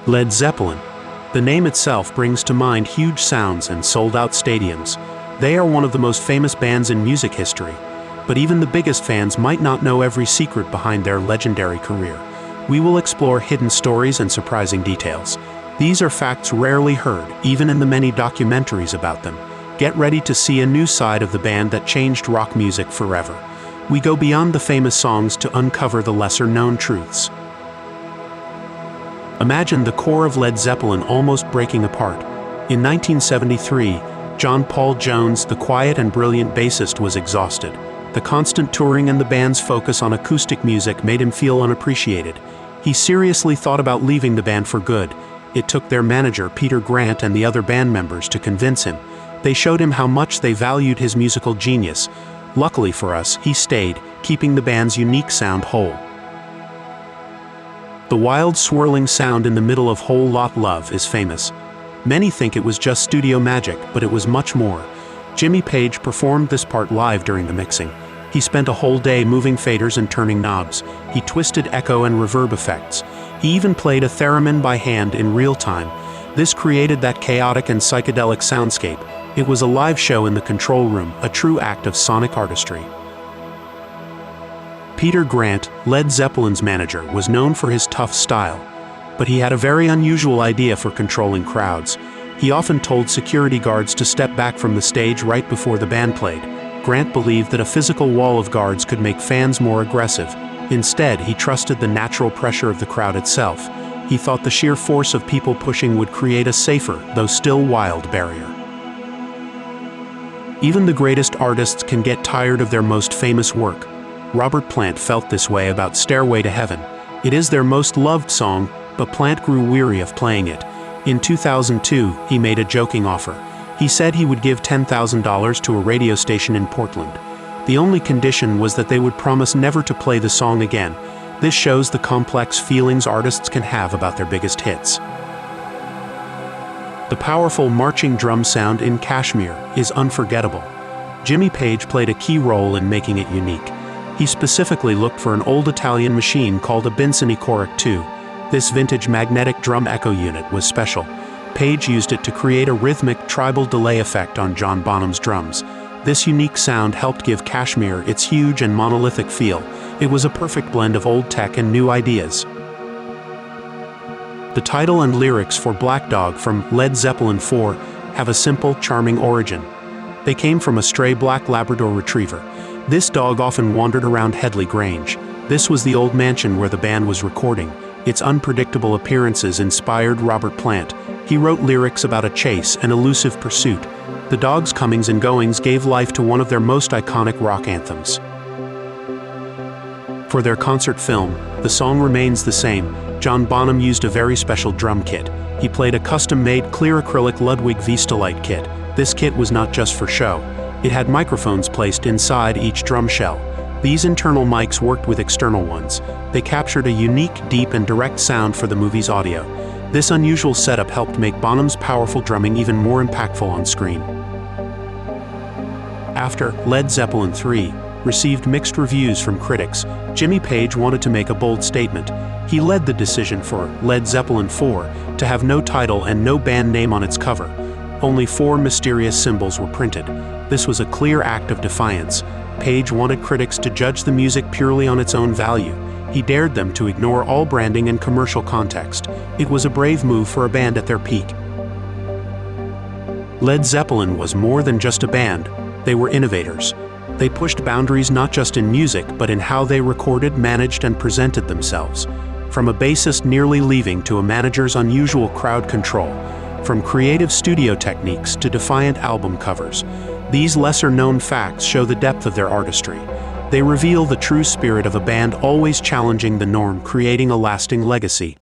Led Zeppelin. The name itself brings to mind huge sounds and sold-out stadiums. They are one of the most famous bands in music history, but even the biggest fans might not know every secret behind their legendary career. We will explore hidden stories and surprising details. These are facts rarely heard, even in the many documentaries about them. Get ready to see a new side of the band that changed rock music forever. We go beyond the famous songs to uncover the lesser-known truths. Imagine the core of Led Zeppelin almost breaking apart. In 1973, John Paul Jones, the quiet and brilliant bassist, was exhausted. The constant touring and the band's focus on acoustic music made him feel unappreciated. He seriously thought about leaving the band for good. It took their manager, Peter Grant, and the other band members to convince him. They showed him how much they valued his musical genius. Luckily for us, he stayed, keeping the band's unique sound whole. The wild, swirling sound in the middle of Whole Lotta Love is famous. Many think it was just studio magic, but it was much more. Jimmy Page performed this part live during the mixing. He spent a whole day moving faders and turning knobs. He twisted echo and reverb effects. He even played a theremin by hand in real time. This created that chaotic and psychedelic soundscape. It was a live show in the control room, a true act of sonic artistry. Peter Grant, Led Zeppelin's manager, was known for his tough style, but he had a very unusual idea for controlling crowds. He often told security guards to step back from the stage right before the band played. Grant believed that a physical wall of guards could make fans more aggressive. Instead, he trusted the natural pressure of the crowd itself. He thought the sheer force of people pushing would create a safer, though still wild, barrier. Even the greatest artists can get tired of their most famous work. Robert Plant felt this way about Stairway to Heaven. It is their most loved song, but Plant grew weary of playing it. In 2002, he made a joking offer. He said he would give $10,000 to a radio station in Portland. The only condition was that they would promise never to play the song again. This shows the complex feelings artists can have about their biggest hits. The powerful marching drum sound in Kashmir is unforgettable. Jimmy Page played a key role in making it unique. He specifically looked for an old Italian machine called a Binsoni Coric 2. This vintage magnetic drum echo unit was special. Page used it to create a rhythmic tribal delay effect on John Bonham's drums. This unique sound helped give Kashmir its huge and monolithic feel. It was a perfect blend of old tech and new ideas. The title and lyrics for Black Dog from Led Zeppelin 4 have a simple, charming origin. They came from a stray black Labrador retriever. This dog often wandered around Headley Grange. This was the old mansion where the band was recording. Its unpredictable appearances inspired Robert Plant. He wrote lyrics about a chase and elusive pursuit. The dog's comings and goings gave life to one of their most iconic rock anthems. For their concert film, the song remains the same. John Bonham used a very special drum kit. He played a custom-made clear acrylic Ludwig Vistelite kit. This kit was not just for show. It had microphones placed inside each drum shell. These internal mics worked with external ones. They captured a unique, deep, and direct sound for the movie's audio. This unusual setup helped make Bonham's powerful drumming even more impactful on screen. After Led Zeppelin 3 received mixed reviews from critics, Jimmy Page wanted to make a bold statement. He led the decision for Led Zeppelin 4 to have no title and no band name on its cover. Only 4 mysterious symbols were printed. This was a clear act of defiance. Page wanted critics to judge the music purely on its own value. He dared them to ignore all branding and commercial context. It was a brave move for a band at their peak. Led Zeppelin was more than just a band. They were innovators. They pushed boundaries not just in music, but in how they recorded, managed, and presented themselves. From a bassist nearly leaving to a manager's unusual crowd control. From creative studio techniques to defiant album covers. These lesser-known facts show the depth of their artistry. They reveal the true spirit of a band always challenging the norm, creating a lasting legacy.